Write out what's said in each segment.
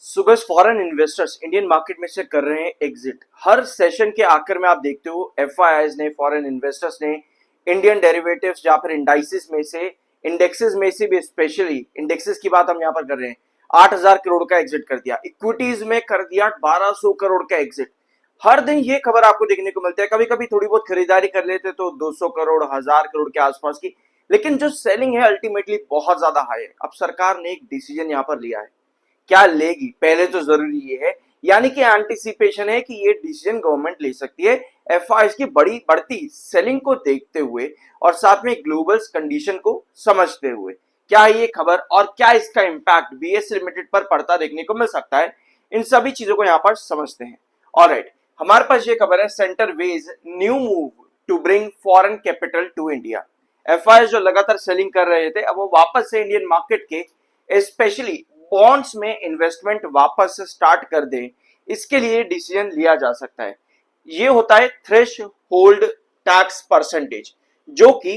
सुबह foreign investors Indian market में से कर रहे हैं एग्जिट। हर सेशन के आखिर में आप देखते हो एफआईआईज ने, फॉरेन इन्वेस्टर्स ने इंडियन डेरिवेटिव्स या फिर इंडाइसिस में से, इंडेक्सेस में से भी, स्पेशली इंडेक्सेस की बात हम यहाँ पर कर रहे हैं, 8,000 करोड़ का एग्जिट कर दिया। इक्विटीज में कर दिया 1,200 करोड़ का एग्जिट। हर दिन ये खबर आपको देखने को मिलती है। कभी कभी थोड़ी बहुत खरीदारी कर लेते तो 200 करोड़, 1,000 करोड़ के आसपास की, लेकिन जो सेलिंग है अल्टीमेटली बहुत ज्यादा हाई है। अब सरकार ने एक डिसीजन यहाँ पर लिया है, क्या लेगी पहले तो जरूरी ये है, यानी कि एंटिसिपेशन है कि ये डिसीजन गवर्नमेंट ले सकती है एफआईआईज की बढ़ती सेलिंग को देखते हुए और साथ में ग्लोबल कंडीशन को समझते हुए। क्या ये खबर और क्या इसका इंपैक्ट बीएसई लिमिटेड पर पड़ता देखने को मिल सकता है, इन सभी चीजों को यहाँ पर समझते हैं। ऑलराइट, हमारे पास ये खबर है, centre weighs new move to bring foreign capital to India. FIIs जो लगातार सेलिंग कर रहे थे, अब वो वापस से इंडियन मार्केट के स्पेशली बॉन्ड्स में इन्वेस्टमेंट वापस से स्टार्ट कर दें, इसके लिए डिसीजन लिया जा सकता है। ये होता है थ्रेश होल्ड टैक्स परसेंटेज, जो कि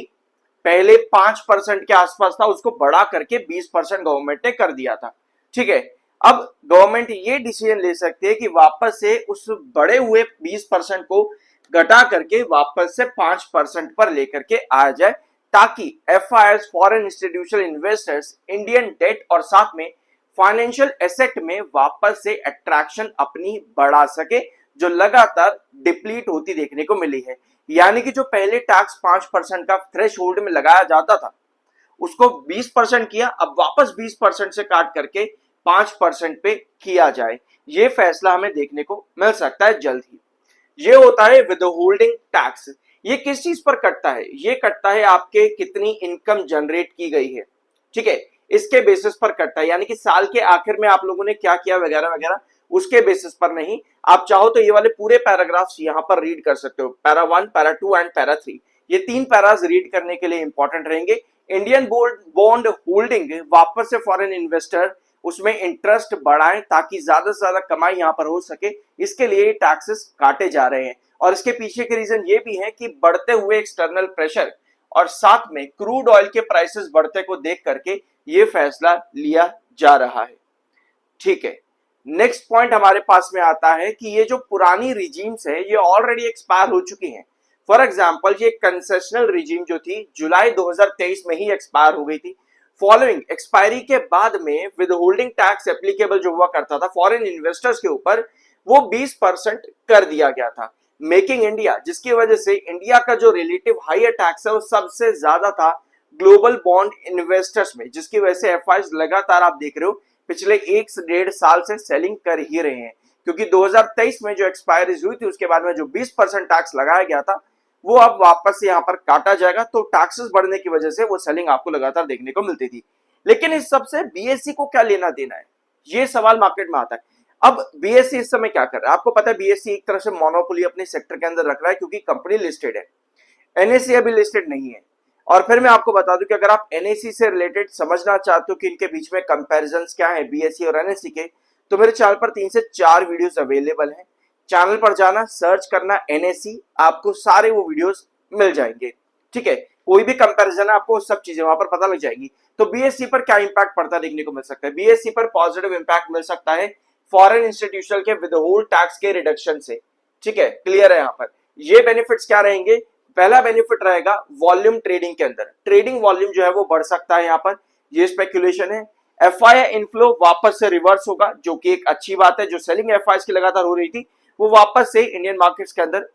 पहले 5% के आसपास था, उसको बढ़ा करके 20% गवर्नमेंट ने कर दिया था। ठीक है, अब गवर्नमेंट ये डिसीजन ले सकती है कि वापस से उस बढ़े हुए 20% को घटा करके वापस से 5% पर लेकर के आ जाए, ताकि FIIs, foreign institutional investors, Indian debt और साथ में फाइनेंशियल एसेट में वापस से अट्रैक्शन अपनी बढ़ा सके, जो लगातार डिप्लीट होती देखने को मिली है। यानी कि जो पहले टैक्स 5% का थ्रेश होल्ड में लगाया जाता था, उसको 20% किया, अब वापस 20% से काट करके 5% पे किया जाए। ये फैसला हमें देखने को मिल सकता है जल्द ही। ये होता है विदहोल्डिंग टैक्स। ये किस चीज पर कटता है? ये कटता है आपके कितनी इनकम जनरेट की गई है, ठीक है, इसके बेसिस पर कटता है। यानी कि साल के आखिर में आप लोगों ने क्या किया वगैरह वगैरह, उसके बेसिस पर नहीं। आप चाहो तो ये वाले पूरे पैराग्राफ्स यहां पर रीड कर सकते हो, पैरा 1, पैरा 2 एंड पैरा 3। ये 3 पैरास रीड करने के लिए इंपॉर्टेंट रहेंगे। इंडियन बॉन्ड होल्डिंग, वापस से फॉरेन इन्वेस्टर उसमें इंटरेस्ट बढ़ाएं ताकि ज्यादा से ज्यादा कमाई यहां पर हो सके, इसके लिए टैक्सेस काटे जा रहे हैं। और इसके पीछे के रीजन ये भी है कि बढ़ते हुए एक्सटर्नल प्रेशर और साथ में क्रूड ऑयल के प्राइसेस बढ़ते को देख करके ये फैसला लिया जा रहा है। ठीक है, नेक्स्ट पॉइंट हमारे पास में आता है कि ये जो पुरानी रिजीम्स है ये ऑलरेडी एक्सपायर हो चुकी हैं। फॉर एग्जांपल, ये कंसेशनल रिजीम जो थी जुलाई 2023 में ही एक्सपायर हो गई थी। फॉलोइंग एक्सपायरी के बाद में विदहोल्डिंग टैक्स एप्लीकेबल जो हुआ करता था फॉरेन इन्वेस्टर्स के ऊपर, वो 20% कर दिया गया था। मेकिंग इंडिया, जिसकी वजह से इंडिया का जो रिलेटिव हायर टैक्स है वो सबसे ज्यादा था ग्लोबल बॉन्ड इन्वेस्टर्स में, जिसकी वजह से एफआईआईज लगातार आप देख रहे हो पिछले 1 से 1.5 साल से सेलिंग कर ही रहे हैं। क्योंकि 2023 में जो एक्सपायरी हुई थी उसके बाद में जो 20% टैक्स लगाया गया था वो अब वापस से यहाँ पर काटा जाएगा, तो टैक्सेस बढ़ने की वजह से वो सेलिंग आपको लगातार देखने को मिलती थी। लेकिन इस सबसे बीएसई को क्या लेना देना है, ये सवाल मार्केट में आता है। अब बीएसई इस समय क्या कर रहा है? आपको पता है बीएसई एक तरह से मोनोपोली अपने सेक्टर के अंदर रख रहा है, क्योंकि कंपनी लिस्टेड है, एनएससी अभी लिस्टेड नहीं है। और फिर मैं आपको बता दूं कि अगर आप एनएससी से रिलेटेड समझना चाहते हो कि इनके बीच में कंपैरिजंस क्या है बीएसई और एनएससी के, तो मेरे चैनल पर 3 से 4 वीडियोस अवेलेबल हैं। चैनल पर जाना, सर्च करना एनएससी, आपको सारे वो वीडियोस मिल जाएंगे। ठीक है, कोई भी कंपैरिजन है आपको सब चीजें वहां पर पता लग जाएगी। तो बीएससी पर क्या इंपैक्ट पड़ता देखने को मिल सकता है? बीएससी पर पॉजिटिव इंपैक्ट मिल सकता है फॉरेन इंस्टीट्यूशनल के विदहोल्ड टैक्स के रिडक्शन से। ठीक है, क्लियर है? यहाँ पर ये बेनिफिट्स क्या रहेंगे? पहला बेनिफिट रहेगा वॉल्यूम ट्रेडिंग के अंदर, ट्रेडिंग वॉल्यूम जो है वो बढ़ सकता है। यहाँ पर ये स्पेकुलेशन है। एफआईआई इनफ्लो वापस से रिवर्स होगा, जो कि एक अच्छी बात है। जो सेलिंग एफआईआई की लगातार हो रही थी वो वापस से इंडियन मार्केट्स के अंदर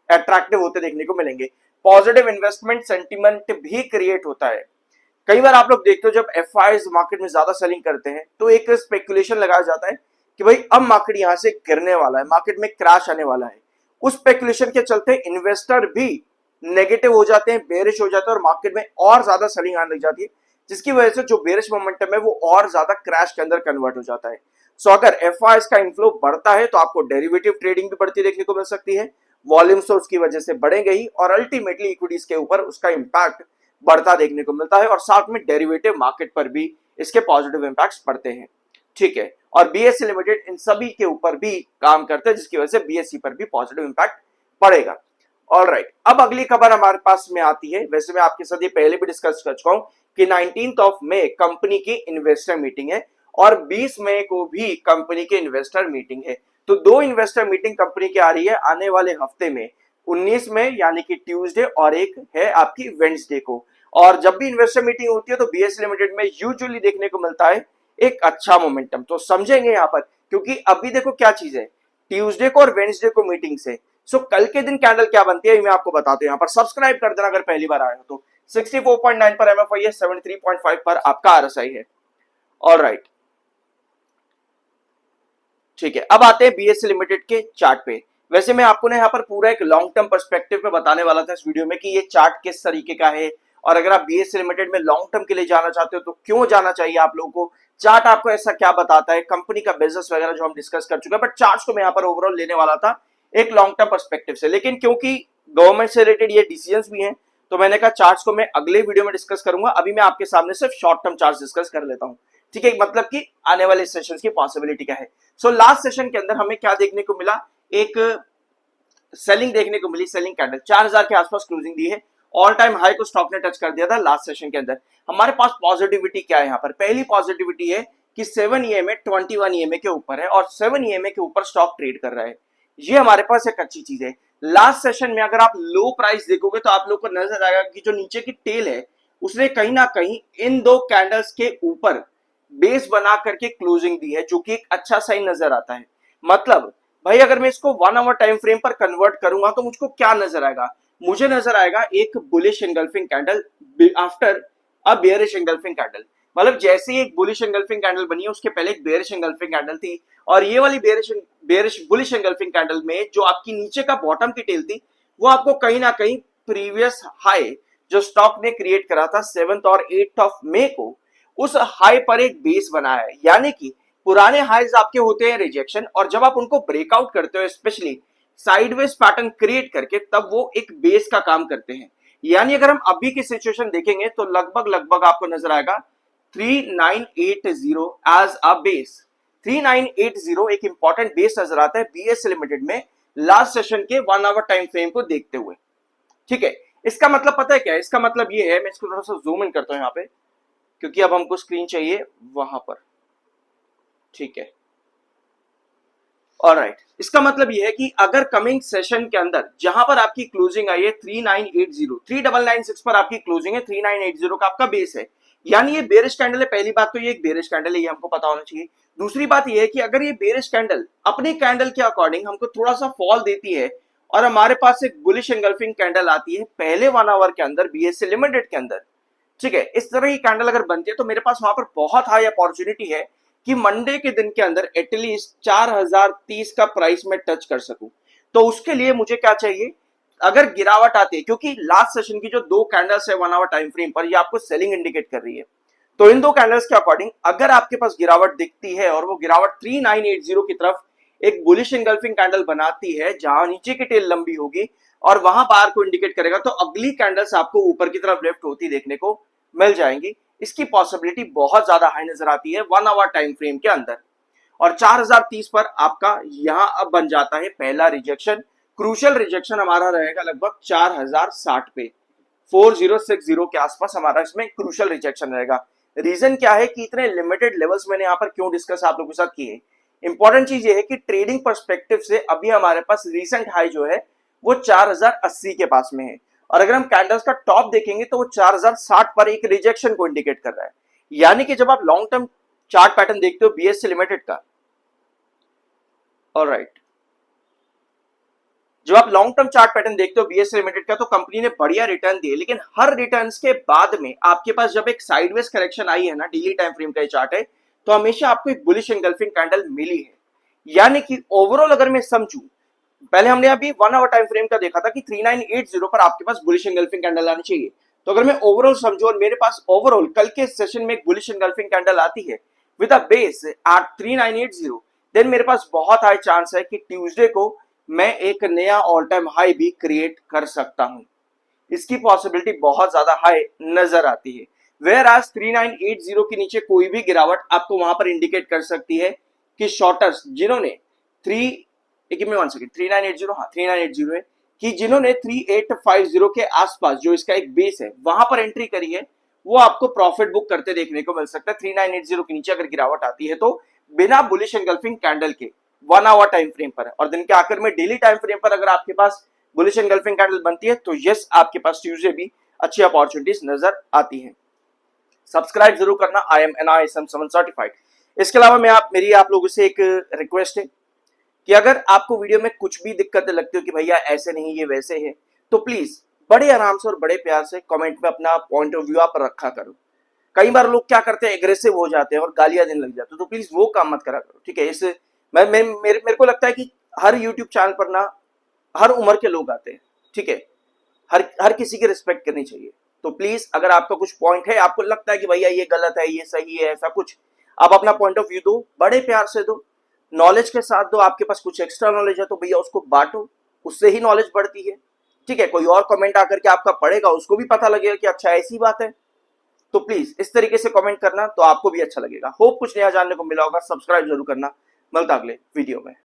अट्रैक्टिव होते देखने को मिलेंगे। पॉजिटिव इन्वेस्टमेंट सेंटिमेंट भी क्रिएट होता है। कई बार आप लोग देखते हो जब एफआईआईज मार्केट में ज्यादा सेलिंग करते हैं तो एक स्पेकुलेशन लगाया जाता है कि भाई अब मार्केट यहां से गिरने वाला है, मार्केट में क्रैश आने वाला है। उस स्पेकुलेशन के चलते इन्वेस्टर भी नेगेटिव हो जाते हैं, बेरिश हो जाते हैं और मार्केट में और ज्यादा सेलिंग आने लग जाती है, जिसकी वजह से जो बेरिश मोमेंटम है वो और ज्यादा क्रैश के अंदर कन्वर्ट हो जाता है। सो अगर एफआईआईज का इनफ्लो बढ़ता है तो आपको डेरिवेटिव ट्रेडिंग भी बढ़ती देखने को मिल सकती है। वॉल्यूम्स तो उसकी वजह से बढ़ेंगे ही और अल्टीमेटली इक्विटीज के ऊपर उसका इंपैक्ट बढ़ता देखने को मिलता है और साथ में डेरिवेटिव मार्केट पर भी इसके पॉजिटिव इंपैक्ट्स पड़ते हैं। ठीक है, और बीएसई लिमिटेड इन सभी के ऊपर भी काम करता है, जिसकी वजह से बीएसई पर भी पॉजिटिव इंपैक्ट पड़ेगा। ऑलराइट, अब अगली खबर हमारे पास में आती है। वैसे मैं आपके साथ ये पहले भी डिस्कस कर चुका हूं कि 19 मई कंपनी की इन्वेस्टर मीटिंग है और 20 मई को भी कंपनी के इन्वेस्टर मीटिंग है। तो 2 इन्वेस्टर मीटिंग कंपनी की आ रही है आने वाले हफ्ते में, 19 में यानी कि ट्यूसडे, और एक है आपकी वेडनेसडे को। और जब भी इन्वेस्टर मीटिंग होती है तो बीएसई लिमिटेड में यूजुअली देखने को मिलता है एक अच्छा मोमेंटम। तो समझेंगे यहाँ पर, क्योंकि अभी देखो क्या चीज है, ट्यूसडे को और वेडनेसडे को मीटिंग से, सो कल के दिन कैंडल क्या बनती है मैं आपको बताता हूँ। यहाँ पर सब्सक्राइब कर देना अगर पहली बार आए हो तो। 64.9 पर एमएफआई है, 73.5 पर आपका आरएसआई है। ऑलराइट, ठीक है, अब आते हैं बीएसई लिमिटेड के चार्ट पे। वैसे मैं आपको ना यहाँ पर पूरा एक लॉन्ग टर्म पर्सपेक्टिव में बताने वाला था इस वीडियो में कि ये चार्ट किस तरीके का है, और अगर आप बीएसई लिमिटेड में लॉन्ग टर्म के लिए जाना चाहते हो तो क्यों जाना चाहिए आप लोगों को, चार्ट आपको ऐसा क्या बताता है, कंपनी का बिजनेस वगैरह जो हम डिस्कस कर चुके हैं। बट चार्ट को मैं यहाँ पर ओवरऑल लेने वाला था एक लॉन्ग टर्म पर्सपेक्टिव से, लेकिन क्योंकि गवर्नमेंट से रिलेटेड ये डिसीजंस भी हैं तो मैंने कहा चार्ट्स को मैं अगले वीडियो में डिस्कस करूंगा। अभी मैं आपके सामने सिर्फ शॉर्ट टर्म चार्ट्स डिस्कस कर लेता हूं, ठीक है, मतलब कि आने वाले सेशंस की पॉसिबिलिटी क्या है। सो लास्ट सेशन के अंदर हमें क्या देखने को मिला, एक सेलिंग देखने को मिली, सेलिंग कैंडल 4000 के आसपास क्लोजिंग दी है, ऑल टाइम हाई को स्टॉक ने टच कर दिया था लास्ट सेशन के अंदर। हमारे पास पॉजिटिविटी क्या है यहाँ पर, पहली पॉजिटिविटी है कि 7 ईएमए 21 ईएमए के ऊपर है और 7 ईएमए के ऊपर स्टॉक ट्रेड कर रहा है, ये हमारे पास एक अच्छी चीज है। लास्ट सेशन में अगर आप लो प्राइस देखोगे तो आप लोग को नजर आएगा कि जो नीचे की टेल है उसने कहीं ना कहीं इन 2 कैंडल्स के ऊपर बेस बना करके क्लोजिंग दी है, जो कि एक अच्छा साइन नजर आता है। मतलब भाई अगर मैं इसको 1 आवर टाइम फ्रेम पर कन्वर्ट करूंगा तो मुझको क्या नजर आएगा, मुझे नजर आएगा एक bullish engulfing candle after a bearish engulfing candle. मतलब जैसे ही एक बुलिश एंगल्फिंग कैंडल बनी है उसके पहले एक बेयरिश एंगल्फिंग कैंडल थी, और ये वाली बेयरिश बुलिश एंगल्फिंग कैंडल में जो आपकी नीचे का बॉटम की टेल थी वो आपको कहीं ना कहीं प्रीवियस हाई जो स्टॉक ने क्रिएट करा था 7 और 8 ऑफ मई को, उस हाई पर एक बेस बनाया है। यानी कि पुराने हाईज आपके होते हैं रिजेक्शन, और जब आप उनको ब्रेकआउट करते हो स्पेशली साइडवेज पैटर्न क्रिएट करके, तब वो एक बेस का काम करते हैं। यानी अगर हम अभी की सिचुएशन देखेंगे तो लगभग लगभग आपको नजर आएगा 3980 एज अ बेस। 3980 एक इंपॉर्टेंट बेस नजर आता है बीएसई लिमिटेड में लास्ट सेशन के 1 आवर टाइम फ्रेम को देखते हुए, ठीक है। इसका मतलब पता है क्या है, इसका मतलब ये है, मैं इसको थोड़ा सा जूम इन करता हूं यहाँ पे क्योंकि अब हमको स्क्रीन चाहिए वहां पर, ठीक है। ऑलराइट, इसका मतलब यह है कि अगर कमिंग सेशन के अंदर जहां पर आपकी क्लोजिंग आई है 3980, 3996 पर आपकी क्लोजिंग है, 3980 का आपका बेस है, यानी ये बेरिश कैंडल है। पहली बात तो ये एक बेरिश कैंडल है, ये हमको पता होना चाहिए। दूसरी बात ये है कि अगर ये बेरिश कैंडल अपनी कैंडल के अकॉर्डिंग हमको थोड़ा सा फॉल देती है और हमारे पास एक बुलिश एंगल्फिंग कैंडल आती है पहले 1 आवर के अंदर बीएसई लिमिटेड के अंदर, ठीक है, इस तरह की कैंडल अगर बनती है तो मेरे पास वहां पर बहुत हाई अपॉर्चुनिटी है कि मंडे के दिन के अंदर एटलीस्ट 4030 का प्राइस में टच कर सकूं। तो उसके लिए मुझे क्या चाहिए, अगर गिरावट आती है, क्योंकि लास्ट सेशन की जो 2 कैंडल्स है 1 आवर टाइम फ्रेम पर, ये आपको सेलिंग इंडिकेट कर रही है। तो इन 2 कैंडल्स के अकॉर्डिंग अगर आपके पास गिरावट दिखती है और वो गिरावट 3980 की तरफ एक बुलिश एंगल्फिंग कैंडल बनाती है जहां नीचे की टेल लंबी होगी और वहां बाहर को इंडिकेट करेगा, तो अगली कैंडल्स आपको ऊपर की तरफ लिफ्ट होती देखने को मिल जाएंगी। इसकी पॉसिबिलिटी बहुत ज्यादा हाई नजर आती है 1 आवर टाइम फ्रेम के अंदर। और 4030 पर आपका यहां अब बन जाता है पहला रिजेक्शन। क्रूशियल रिजेक्शन हमारा रहेगा लगभग 4060 पे, 4060 के आसपास हमारा इसमें क्रूशियल रिजेक्शन रहेगा। रीजन क्या है कि इतने लिमिटेड लेवल्स मैंने यहां पर क्यों डिस्कस आप लोगों के साथ किए। इंपॉर्टेंट चीज ये है कि ट्रेडिंग पर्सपेक्टिव से अभी हमारे पास रीसेंट हाई जो है वो 4080 के पास में है, और अगर हम कैंडल्स का टॉप देखेंगे तो वो 4060 पर एक रिजेक्शन को इंडिकेट कर रहा है। यानी कि जब आप लॉन्ग टर्म चार्ट पैटर्न देखते हो बीएसई लिमिटेड का, ऑलराइट, जब आप लॉन्ग टर्म चार्ट पैटर्न देखते हो बीएसई लिमिटेड का, तो कंपनी ने बढ़िया रिटर्न दिए, लेकिन हर रिटर्न्स के बाद में आपके पास जब एक साइडवेज करेक्शन आई है ना, डेली टाइम फ्रेम का ये चार्ट है, तो हमेशा आपको एक बुलिश एंगल्फिंग कैंडल मिली है। यानी कि ओवरऑल अगर मैं समझूं, पहले हमने अभी 1 आवर टाइम फ्रेम का देखा था कि 3980 पर आपके पास बुलिश एंगल्फिंग कैंडल आनी चाहिए। तो अगर मैं ओवरऑल समझूं और मेरे पास ओवरऑल कल के सेशन में एक बुलिश एंगल्फिंग कैंडल आती है with a base at 3980, then मेरे पास बहुत हाई चांस है कि ट्यूसडे को मैं एक नया ऑल टाइम हाई भी क्रिएट कर सकता हूं। इसकी पॉसिबिलिटी बहुत ज्यादा हाई नजर आती है। वेयर आज 3980 के नीचे कोई भी गिरावट आपको वहां पर इंडिकेट कर सकती है कि शॉर्टर्स जिन्होंने 3980, हाँ 3980 है, कि जिन्होंने 3850 के आसपास जो इसका एक बेस है वहां पर एंट्री करी है, वो आपको प्रॉफिट बुक करते देखने को मिल सकता है। 3980 के नीचे अगर गिरावट आती है तो बिना बुलिश एंगल्फिंग कैंडल के 1 आवर टाइम फ्रेम पर है, और दिन के आखिर में डेली टाइम फ्रेम पर अगर आपके पास बुलिश एंगल्फिंग कैंडल बनती है तो यस, आपके पास ट्यूसडे भी अच्छी अपॉर्चुनिटीज नजर आती हैं। सब्सक्राइब जरूर करना, आई एम NISM 7 सर्टिफाइड। इसके अलावा मेरी आप लोगों से एक रिक्वेस्ट है कि अगर आपको वीडियो में कुछ भी दिक्कतें लगती हो कि भैया ऐसे नहीं ये वैसे है, तो प्लीज बड़े आराम से और बड़े प्यार से कमेंट में अपना पॉइंट ऑफ व्यू आप रखा करो। कई बार लोग क्या करते हैं, एग्रेसिव हो जाते हैं और गालियां देने लग जाते हैं, तो प्लीज वो काम मत करा करो, ठीक है। इस मेरे को लगता है कि हर यूट्यूब चैनल पर ना हर उम्र के लोग आते हैं, ठीक है। हर किसी की रिस्पेक्ट करनी चाहिए। तो प्लीज अगर आपका कुछ पॉइंट है, आपको लगता है कि भैया ये गलत है ये सही है, ऐसा कुछ, आप अपना पॉइंट ऑफ व्यू दो, बड़े प्यार से दो, नॉलेज के साथ दो। आपके पास कुछ एक्स्ट्रा नॉलेज है तो भैया उसको बांटो, उससे ही नॉलेज बढ़ती है, ठीक है। कोई और कमेंट आकर के आपका पढ़ेगा, उसको भी पता लगेगा कि अच्छा ऐसी बात है। तो प्लीज इस तरीके से कमेंट करना, तो आपको भी अच्छा लगेगा। होप कुछ नया जानने को मिला होगा। सब्सक्राइब जरूर करना। मिलता अगले वीडियो में।